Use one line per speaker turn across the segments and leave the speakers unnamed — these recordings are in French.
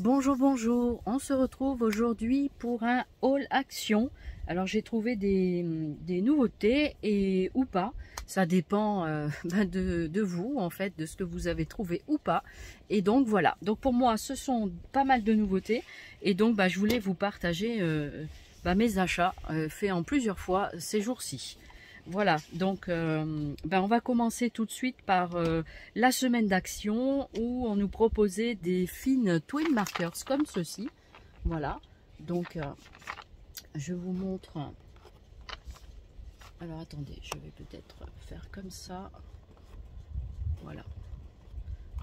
Bonjour, bonjour, on se retrouve aujourd'hui pour un haul action. Alors j'ai trouvé des nouveautés et ou pas, ça dépend de vous en fait, de ce que vous avez trouvé ou pas. Et donc voilà, donc pour moi ce sont pas mal de nouveautés et donc je voulais vous partager mes achats faits en plusieurs fois ces jours-ci. Voilà, donc on va commencer tout de suite par la semaine d'action où on nous proposait des fines twin markers comme ceci. Voilà, donc je vous montre. Alors attendez, je vais peut-être faire comme ça. Voilà,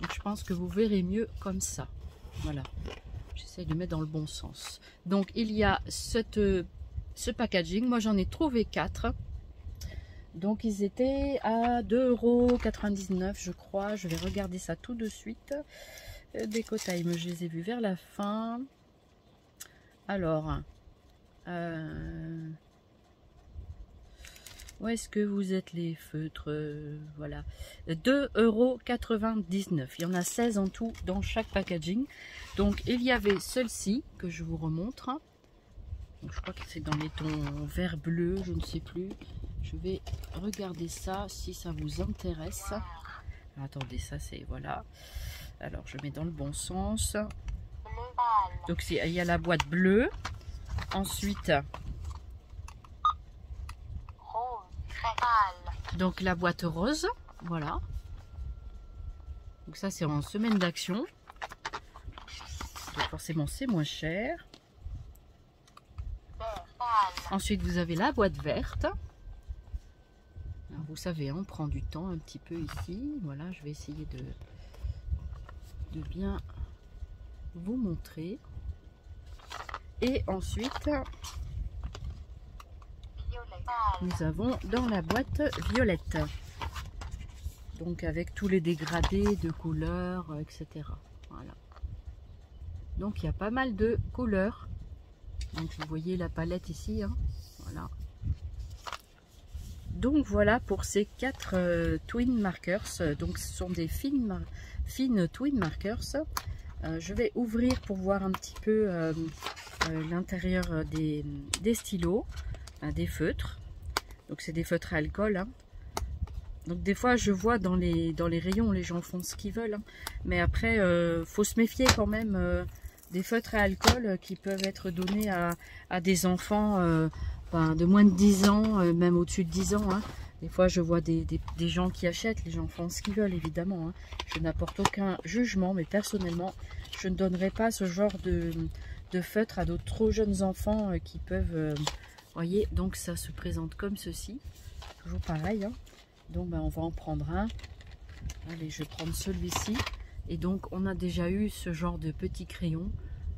donc je pense que vous verrez mieux comme ça. Voilà, j'essaie de mettre dans le bon sens. Donc il y a ce packaging, moi j'en ai trouvé 4. Donc ils étaient à 2,99 € je crois. Je vais regarder ça tout de suite. Déco Time, je les ai vus vers la fin. Alors, où est-ce que vous êtes les feutres? Voilà, 2,99 €. Il y en a 16 en tout dans chaque packaging. Donc il y avait celle-ci que je vous remontre. Donc, je crois que c'est dans les tons vert bleu, je ne sais plus. Je vais regarder ça si ça vous intéresse. Attendez, ça c'est voilà. Alors je mets dans le bon sens. Donc il y a la boîte bleue. Ensuite, donc la boîte rose. Voilà. Donc ça c'est en semaine d'action. Donc forcément c'est moins cher. Ensuite vous avez la boîte verte. Alors, vous savez, on prend du temps un petit peu ici. Voilà, je vais essayer de bien vous montrer. Et ensuite, nous avons dans la boîte violette. Donc avec tous les dégradés de couleurs, etc. Voilà. Donc il y a pas mal de couleurs. Donc vous voyez la palette ici. Hein. Voilà. Donc voilà pour ces 4 twin markers. Donc ce sont des fines twin markers. Je vais ouvrir pour voir un petit peu l'intérieur des stylos, des feutres. Donc c'est des feutres à alcool. Hein. Donc des fois je vois dans les rayons les gens font ce qu'ils veulent. Hein. Mais après faut se méfier quand même des feutres à alcool qui peuvent être donnés à des enfants de moins de 10 ans, même au-dessus de 10 ans. Hein. Des fois, je vois des gens qui achètent, les gens font ce qu'ils veulent, évidemment. Hein. Je n'apporte aucun jugement, mais personnellement, je ne donnerai pas ce genre de feutre à d'autres trop jeunes enfants qui peuvent... voyez, donc ça se présente comme ceci. Toujours pareil. Hein. Donc, on va en prendre un. Allez, je vais prendre celui-ci. Et donc, on a déjà eu ce genre de petit crayon.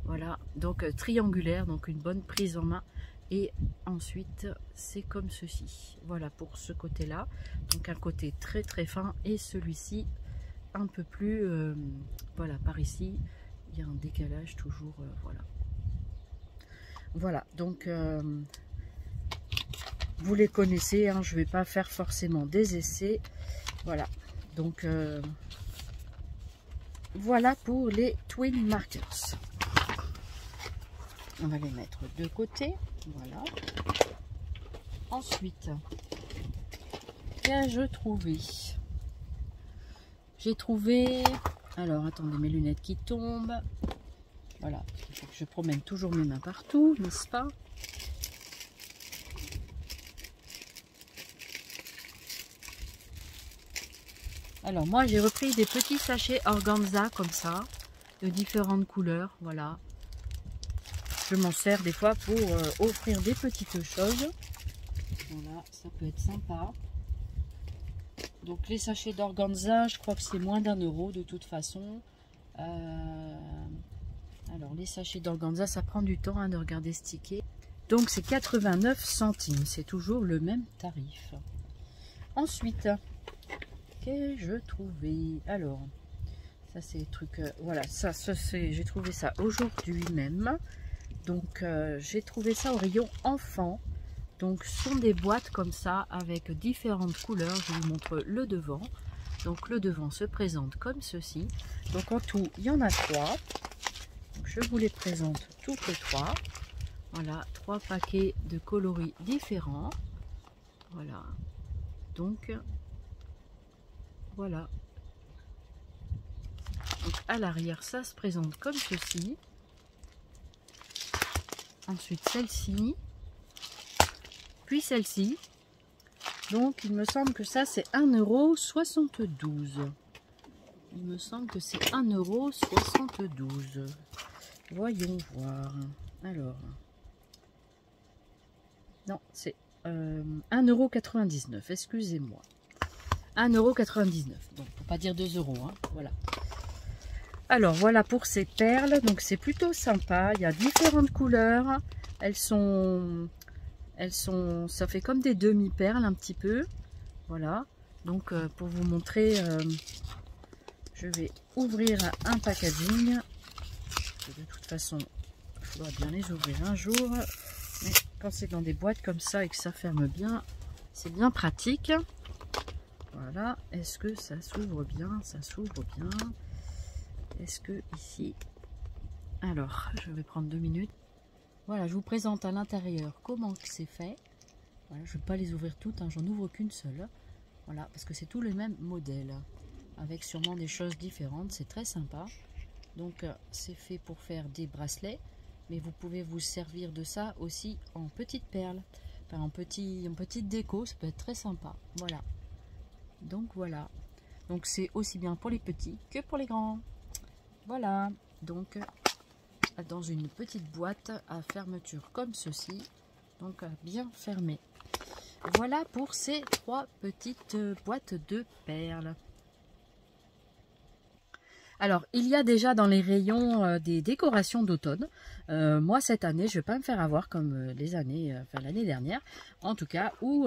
Voilà, donc triangulaire, donc une bonne prise en main. Et ensuite, c'est comme ceci. Voilà pour ce côté-là. Donc un côté très très fin et celui-ci un peu plus... voilà, par ici, il y a un décalage toujours. Voilà. Voilà, donc vous les connaissez. Hein, je ne vais pas faire forcément des essais. Voilà, donc voilà pour les twin markers. On va les mettre de côté. Voilà. Ensuite, qu'ai-je trouvé? J'ai trouvé... Alors, attendez, mes lunettes qui tombent. Voilà. Je promène toujours mes mains partout, n'est-ce pas? Alors, moi, j'ai repris des petits sachets organza comme ça, de différentes couleurs. Voilà. Je m'en sers des fois pour offrir des petites choses. Voilà, ça peut être sympa. Donc les sachets d'organza, je crois que c'est moins d'1 € de toute façon. Alors les sachets d'organza, ça prend du temps de regarder ce ticket. Donc c'est 89 centimes, c'est toujours le même tarif. Ensuite, qu'ai-je trouvé? Alors, ça c'est des trucs... voilà, ça j'ai trouvé ça aujourd'hui même. Donc j'ai trouvé ça au rayon enfant. Donc ce sont des boîtes comme ça avec différentes couleurs. Je vous montre le devant. Donc le devant se présente comme ceci. Donc en tout il y en a 3. Je vous les présente toutes les trois. Voilà, 3 paquets de coloris différents. Voilà, donc voilà. Donc à l'arrière, ça se présente comme ceci. Ensuite celle-ci, puis celle-ci. Donc il me semble que ça c'est 1,72 €. Il me semble que c'est 1,72 €. Voyons voir. Alors, non, c'est 1,99 €, excusez-moi. 1,99 €, donc pour pas dire 2 €, hein, voilà. Alors voilà pour ces perles, donc c'est plutôt sympa, il y a différentes couleurs, ça fait comme des demi-perles un petit peu, voilà. Donc pour vous montrer, je vais ouvrir un packaging, de toute façon je dois bien les ouvrir un jour, mais quand c'est dans des boîtes comme ça et que ça ferme bien, c'est bien pratique. Voilà, est-ce que ça s'ouvre bien? Ça s'ouvre bien. Est-ce que ici... Alors, je vais prendre 2 minutes. Voilà, je vous présente à l'intérieur comment c'est fait. Voilà, je ne vais pas les ouvrir toutes, hein, j'en ouvre qu'une seule. Voilà, parce que c'est tous les mêmes modèles, avec sûrement des choses différentes. C'est très sympa. Donc, c'est fait pour faire des bracelets, mais vous pouvez vous servir de ça aussi en petites perles. Enfin, en petite déco, ça peut être très sympa. Voilà. Donc, voilà. Donc, c'est aussi bien pour les petits que pour les grands. Voilà, donc dans une petite boîte à fermeture comme ceci, donc bien fermée. Voilà pour ces 3 petites boîtes de perles. Alors, il y a déjà dans les rayons des décorations d'automne. Moi, cette année, je ne vais pas me faire avoir comme les années, enfin l'année dernière, en tout cas, où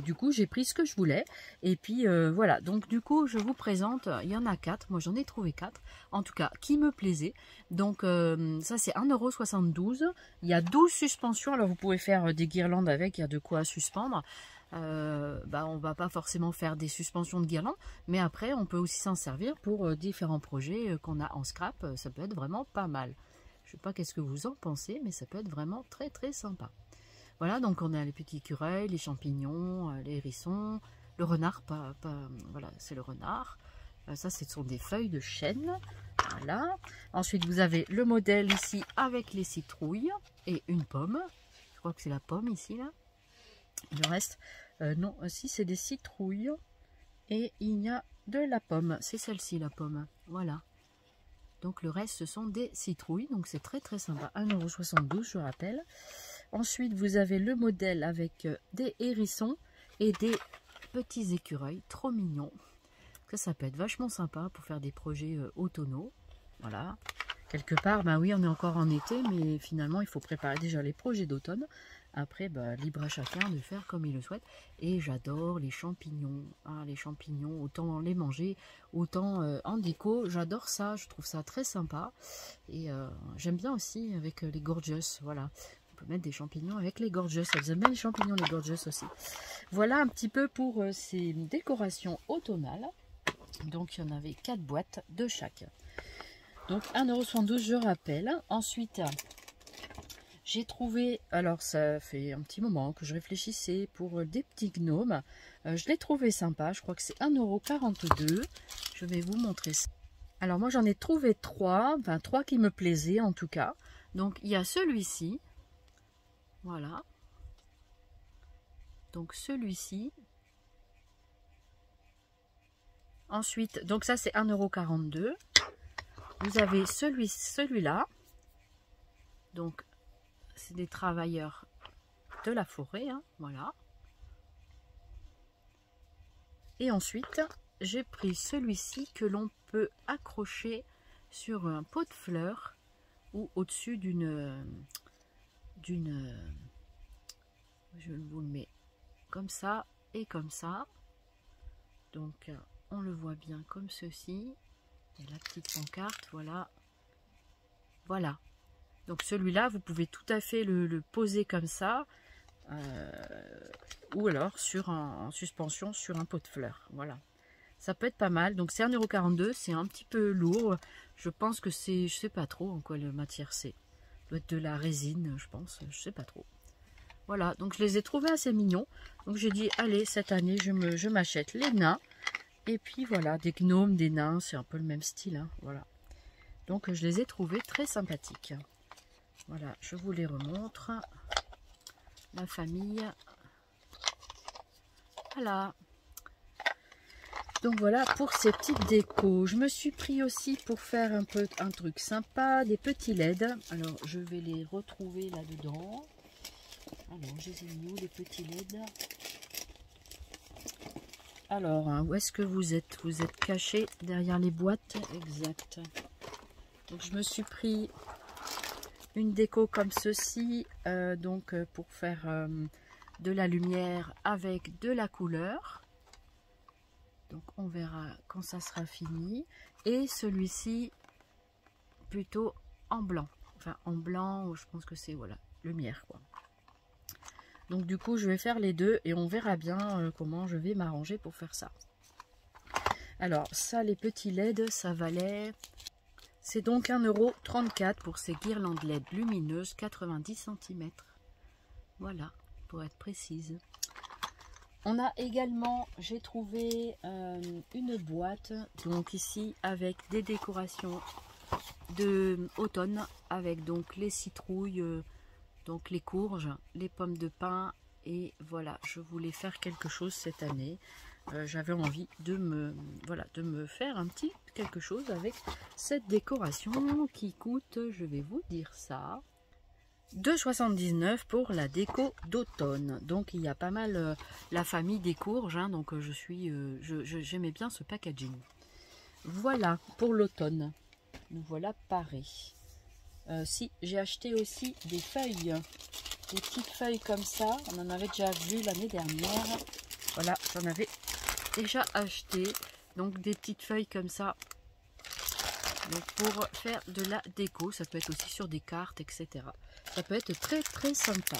du coup, j'ai pris ce que je voulais. Et puis, voilà. Donc, du coup, je vous présente, il y en a 4. Moi, j'en ai trouvé 4, en tout cas, qui me plaisaient. Donc, ça, c'est 1,72 €. Il y a 12 suspensions. Alors, vous pouvez faire des guirlandes avec, il y a de quoi suspendre. On va pas forcément faire des suspensions de guirlandes, mais après on peut aussi s'en servir pour différents projets qu'on a en scrap. Ça peut être vraiment pas mal. Je sais pas qu'est-ce que vous en pensez, mais ça peut être vraiment très très sympa. Voilà, donc on a les petits écureuils, les champignons, les hérissons, le renard, voilà, c'est le renard. Ça, ce sont des feuilles de chêne. Voilà. Ensuite, vous avez le modèle ici avec les citrouilles et une pomme. Je crois que c'est la pomme ici là. Le reste, non, aussi c'est des citrouilles et il y a de la pomme, c'est celle-ci la pomme, voilà. Donc le reste ce sont des citrouilles, donc c'est très très sympa, 1,72 € je rappelle. Ensuite vous avez le modèle avec des hérissons et des petits écureuils, trop mignons. Ça peut être vachement sympa pour faire des projets automnaux, voilà. Quelque part, bah oui, on est encore en été, mais finalement il faut préparer déjà les projets d'automne. Après, libre à chacun de faire comme il le souhaite. Et j'adore les champignons. Ah, les champignons, autant les manger, autant en déco. J'adore ça, je trouve ça très sympa. Et j'aime bien aussi avec les gorgeous. Voilà, on peut mettre des champignons avec les gorgeous. Elles aiment bien les champignons, les gorgeous aussi. Voilà un petit peu pour ces décorations automnales. Donc, il y en avait 4 boîtes de chaque. Donc, 1,72 €, je rappelle. Ensuite... j'ai trouvé, alors ça fait un petit moment que je réfléchissais pour des petits gnomes. Je l'ai trouvé sympa, je crois que c'est 1,42 €. Je vais vous montrer ça. Alors moi j'en ai trouvé 3, enfin 3 qui me plaisaient en tout cas. Donc il y a celui-ci, voilà. Donc celui-ci. Ensuite, donc ça c'est 1,42 €. Vous avez celui-là. Donc c'est des travailleurs de la forêt, hein, voilà. Et ensuite, j'ai pris celui-ci que l'on peut accrocher sur un pot de fleurs ou au-dessus je vous le mets comme ça et comme ça. Donc, on le voit bien comme ceci. Et la petite pancarte, voilà. Voilà. Donc celui-là, vous pouvez tout à fait le poser comme ça, ou alors en suspension sur un pot de fleurs. Voilà, Ça peut être pas mal. Donc c'est 1,42 €. C'est un petit peu lourd. Je pense que c'est, je sais pas trop en quoi la matière c'est. Ça doit être de la résine, je pense. Je sais pas trop. Voilà, donc je les ai trouvés assez mignons. Donc j'ai dit, allez, cette année, je m'achète les nains. Et puis voilà, des gnomes, des nains, c'est un peu le même style. Hein, voilà. Donc je les ai trouvés très sympathiques. Voilà, je vous les remontre. La famille. Voilà. Donc voilà pour ces petites décos. Je me suis pris aussi pour faire un truc sympa, des petits LED. Alors je vais les retrouver là-dedans. Alors je les ai mis où les petits LED? Alors hein, où est-ce que vous êtes? Vous êtes cachés derrière les boîtes. Exact. Donc je me suis pris une déco comme ceci. Donc pour faire de la lumière avec de la couleur. Donc on verra quand ça sera fini. Et celui-ci plutôt en blanc. Enfin en blanc, je pense que c'est voilà, lumière quoi. Donc du coup je vais faire les deux et on verra bien comment je vais m'arranger pour faire ça. Alors ça, les petits LED, ça valait... C'est donc 1,34 € pour ces guirlandes LED lumineuses 90 cm. Voilà, pour être précise. On a également, j'ai trouvé une boîte, donc ici avec des décorations de automne, avec donc les citrouilles, donc les courges, les pommes de pin, et voilà, je voulais faire quelque chose cette année. J'avais envie de me faire un petit quelque chose avec cette décoration qui coûte, je vais vous dire ça, 2,79 € pour la déco d'automne. Donc il y a pas mal la famille des courges, hein, donc j'aimais bien ce packaging. Voilà pour l'automne. Nous voilà parés. Si, j'ai acheté aussi des feuilles, des petites feuilles comme ça. On en avait déjà vu l'année dernière. Voilà, j'en avais déjà acheté. Donc des petites feuilles comme ça. Donc pour faire de la déco, ça peut être aussi sur des cartes, etc. Ça peut être très très sympa.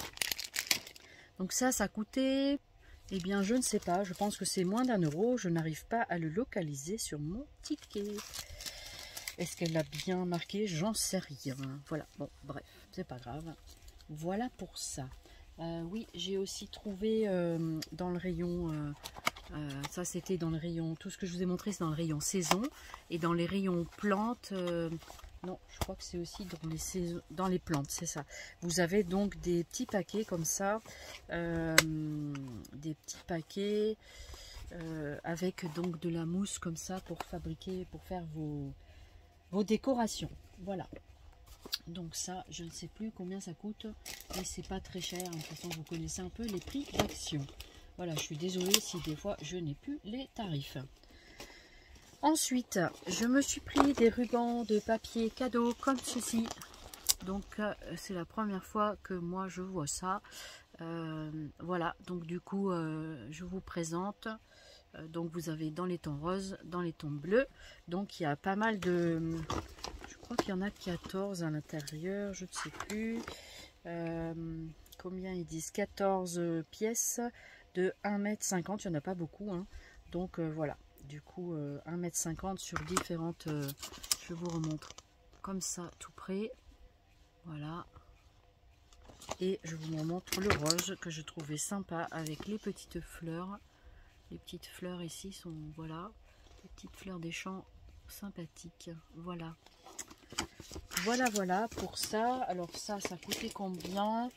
Donc ça coûtait, eh bien je ne sais pas, je pense que c'est moins d'1 €. Je n'arrive pas à le localiser sur mon ticket. Est-ce qu'elle a bien marqué? J'en sais rien. Voilà, bon, bref, c'est pas grave. Voilà pour ça. Oui, j'ai aussi trouvé dans le rayon... ça c'était dans le rayon, tout ce que je vous ai montré c'est dans le rayon saison, et dans les rayons plantes, non je crois que c'est aussi dans les saisons, dans les plantes, c'est ça. Vous avez donc des petits paquets comme ça, des petits paquets avec donc de la mousse comme ça pour fabriquer, pour faire vos décorations. Voilà. Donc ça, je ne sais plus combien ça coûte, mais c'est pas très cher. De toute façon, vous connaissez un peu les prix d'action. Voilà, je suis désolée si des fois je n'ai plus les tarifs. Ensuite, je me suis pris des rubans de papier cadeau comme ceci. Donc, c'est la première fois que moi je vois ça. Voilà, donc du coup, je vous présente. Donc, vous avez dans les tons roses, dans les tons bleus. Donc, il y a pas mal de... Je crois qu'il y en a 14 à l'intérieur, je ne sais plus. Combien ils disent? 14 pièces. De 1,50 m, il n'y en a pas beaucoup, hein. Donc voilà, du coup 1,50 m sur différentes, je vous remontre comme ça tout près, voilà, et je vous montre le rose que je trouvais sympa avec les petites fleurs. Les petites fleurs ici sont, voilà, les petites fleurs des champs sympathiques. Voilà, voilà pour ça. Alors ça coûtait combien?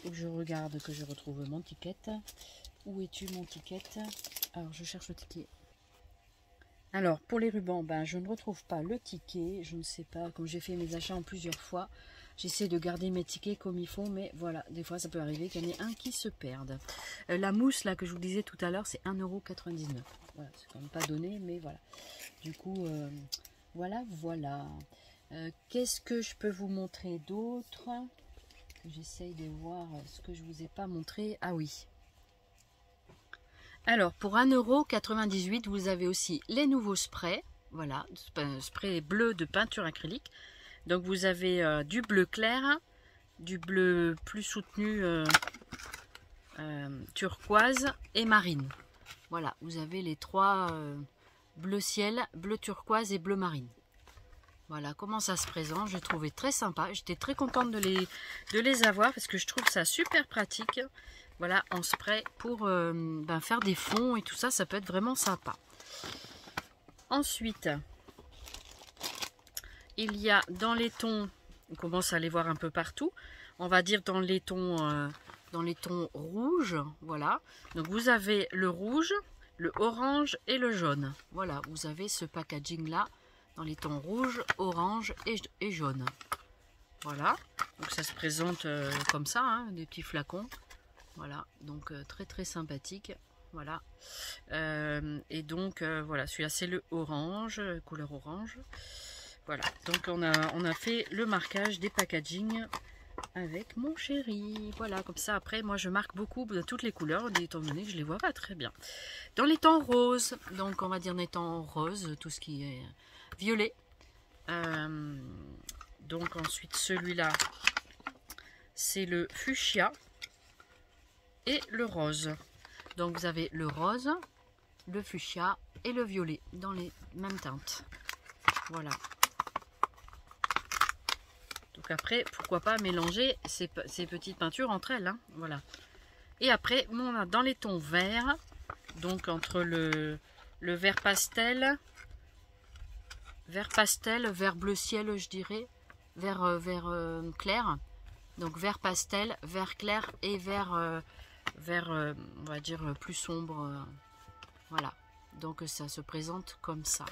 Faut que je regarde, que je retrouve mon ticket. Où es-tu mon ticket? Alors je cherche le ticket. Alors pour les rubans, ben, je ne retrouve pas le ticket. Je ne sais pas, comme j'ai fait mes achats en plusieurs fois, j'essaie de garder mes tickets comme il faut, mais voilà, des fois ça peut arriver qu'il y en ait un qui se perde. La mousse là que je vous disais tout à l'heure, c'est 1,99 €. Voilà, c'est quand même pas donné, mais voilà. Du coup, voilà. Qu'est-ce que je peux vous montrer d'autre? J'essaye de voir ce que je vous ai pas montré. Ah oui. Alors, pour 1,98 €, vous avez aussi les nouveaux sprays. Voilà, spray bleu de peinture acrylique. Donc, vous avez du bleu clair, du bleu plus soutenu turquoise et marine. Voilà, vous avez les trois bleu ciel, bleu turquoise et bleu marine. Voilà comment ça se présente. Je trouvais très sympa. J'étais très contente de les avoir parce que je trouve ça super pratique. Voilà, en spray pour faire des fonds et tout ça, ça peut être vraiment sympa. Ensuite, il y a dans les tons, on commence à les voir un peu partout. On va dire dans les tons rouges, voilà. Donc vous avez le rouge, le orange et le jaune. Voilà, vous avez ce packaging là dans les tons rouge, orange et jaune. Voilà, donc ça se présente comme ça, hein, des petits flacons. Voilà, donc très très sympathique. Voilà, et donc voilà, celui-là c'est le orange, couleur orange. Voilà, donc on a fait le marquage des packaging avec mon chéri. Voilà, comme ça après moi je marque beaucoup de toutes les couleurs étant donné que je les vois pas très bien. Dans les tons roses, donc on va dire les tons roses, tout ce qui est violet. Donc ensuite celui-là c'est le fuchsia et le rose. Donc vous avez le rose, le fuchsia et le violet dans les mêmes teintes. Voilà. Donc après, pourquoi pas mélanger ces petites peintures entre elles. Hein, voilà. Et après, on a dans les tons verts, donc entre le vert pastel, vert bleu ciel, je dirais, vert clair. Donc vert pastel, vert clair et vert, on va dire, plus sombre. Voilà. Donc ça se présente comme ça.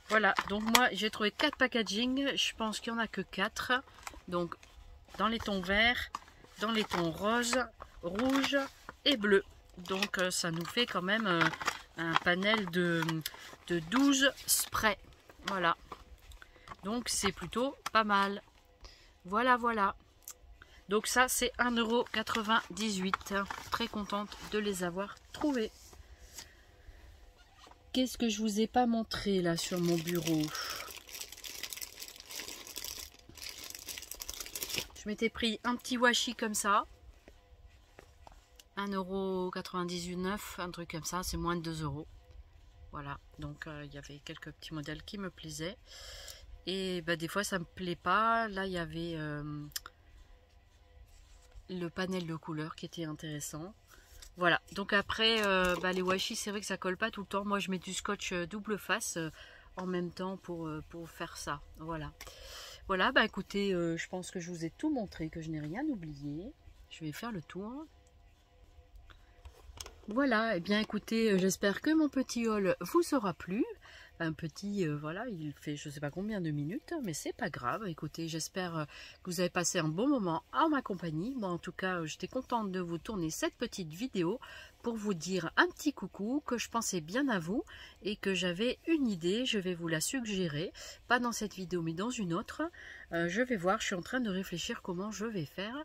Voilà, donc moi j'ai trouvé 4 packaging, je pense qu'il n'y en a que 4. Donc dans les tons verts, dans les tons roses, rouge et bleu. Donc ça nous fait quand même un panel de 12 sprays. Voilà, donc c'est plutôt pas mal. Voilà, voilà. Donc ça c'est 1,98 €. Très contente de les avoir trouvés. Qu'est-ce que je vous ai pas montré là sur mon bureau? Je m'étais pris un petit washi comme ça. 1,99 €, un truc comme ça, c'est moins de 2 €. Voilà, donc il y avait quelques petits modèles qui me plaisaient. Et bah, des fois ça me plaît pas. Là il y avait le panel de couleurs qui était intéressant. Voilà, donc après, les washi, c'est vrai que ça colle pas tout le temps. Moi, je mets du scotch double face en même temps pour faire ça. Voilà, voilà, bah écoutez, je pense que je vous ai tout montré, que je n'ai rien oublié. Je vais faire le tour. Voilà, et bien écoutez, j'espère que mon petit haul vous aura plu. Un petit, voilà, il fait je sais pas combien de minutes, mais c'est pas grave. Écoutez, j'espère que vous avez passé un bon moment en ma compagnie. Moi, en tout cas, j'étais contente de vous tourner cette petite vidéo pour vous dire un petit coucou, que je pensais bien à vous et que j'avais une idée. Je vais vous la suggérer, pas dans cette vidéo, mais dans une autre. Je vais voir, je suis en train de réfléchir comment je vais faire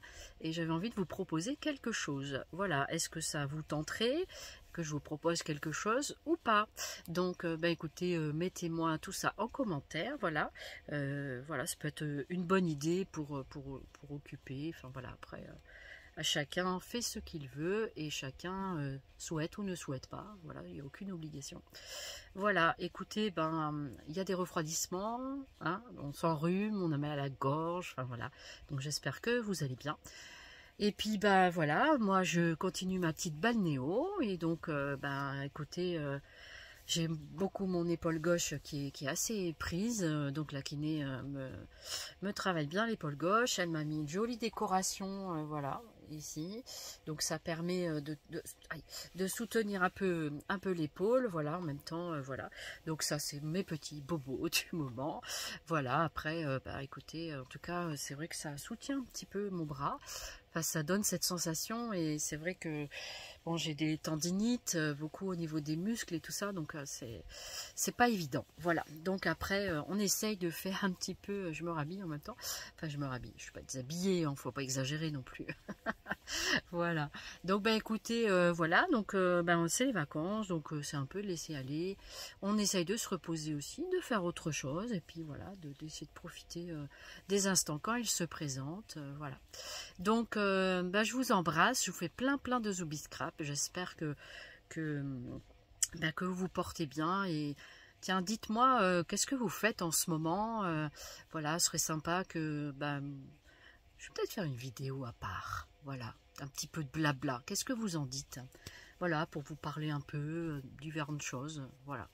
et j'avais envie de vous proposer quelque chose. Voilà, est-ce que ça vous tenterait que je vous propose quelque chose ou pas? Donc écoutez, mettez-moi tout ça en commentaire. Voilà, voilà, ça peut être une bonne idée pour occuper. Enfin voilà, après à chacun fait ce qu'il veut et chacun souhaite ou ne souhaite pas. Voilà, il n'y a aucune obligation. Voilà, écoutez, il y a des refroidissements, hein, on s'enrhume, on a mal à la gorge, enfin voilà. Donc j'espère que vous allez bien. Et puis voilà, moi je continue ma petite balnéo et donc écoutez, j'aime beaucoup mon épaule gauche qui est assez prise, donc la kiné me travaille bien l'épaule gauche. Elle m'a mis une jolie décoration, voilà, ici, donc ça permet de soutenir un peu l'épaule, voilà, en même temps, voilà, donc ça c'est mes petits bobos du moment. Voilà, après écoutez, en tout cas c'est vrai que ça soutient un petit peu mon bras. Enfin, ça donne cette sensation et c'est vrai que bon, j'ai des tendinites, beaucoup au niveau des muscles et tout ça, donc c'est pas évident. Voilà, donc après on essaye de faire un petit peu, je me rhabille en même temps, enfin je me rhabille, je suis pas déshabillée, hein, faut pas exagérer non plus. Voilà, donc écoutez, voilà, donc c'est les vacances, donc c'est un peu laisser aller, on essaye de se reposer aussi, de faire autre chose, et puis voilà, d'essayer de profiter des instants quand ils se présentent, voilà. Donc je vous embrasse, je vous fais plein de zoubis scrap, j'espère que ben, que vous vous portez bien. Et tiens, dites-moi, qu'est-ce que vous faites en ce moment? Voilà, ce serait sympa que... Ben, je vais peut-être faire une vidéo à part. Voilà, un petit peu de blabla. Qu'est-ce que vous en dites? Voilà, pour vous parler un peu différentes choses. Voilà.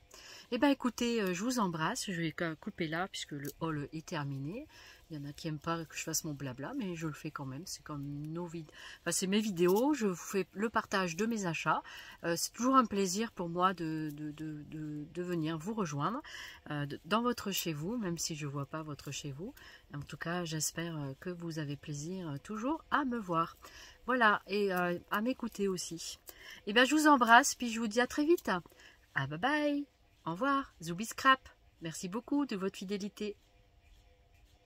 Eh bien, écoutez, je vous embrasse. Je vais couper là, puisque le haul est terminé. Il y en a qui n'aiment pas que je fasse mon blabla, mais je le fais quand même. C'est comme nos vidéos. Enfin, c'est mes vidéos. Je vous fais le partage de mes achats. C'est toujours un plaisir pour moi de venir vous rejoindre dans votre chez vous, même si je ne vois pas votre chez vous. En tout cas, j'espère que vous avez plaisir toujours à me voir. Voilà, et à m'écouter aussi. Et bien, je vous embrasse, puis je vous dis à très vite. Ah, bye bye. Au revoir, Zoubi Scrap. Merci beaucoup de votre fidélité.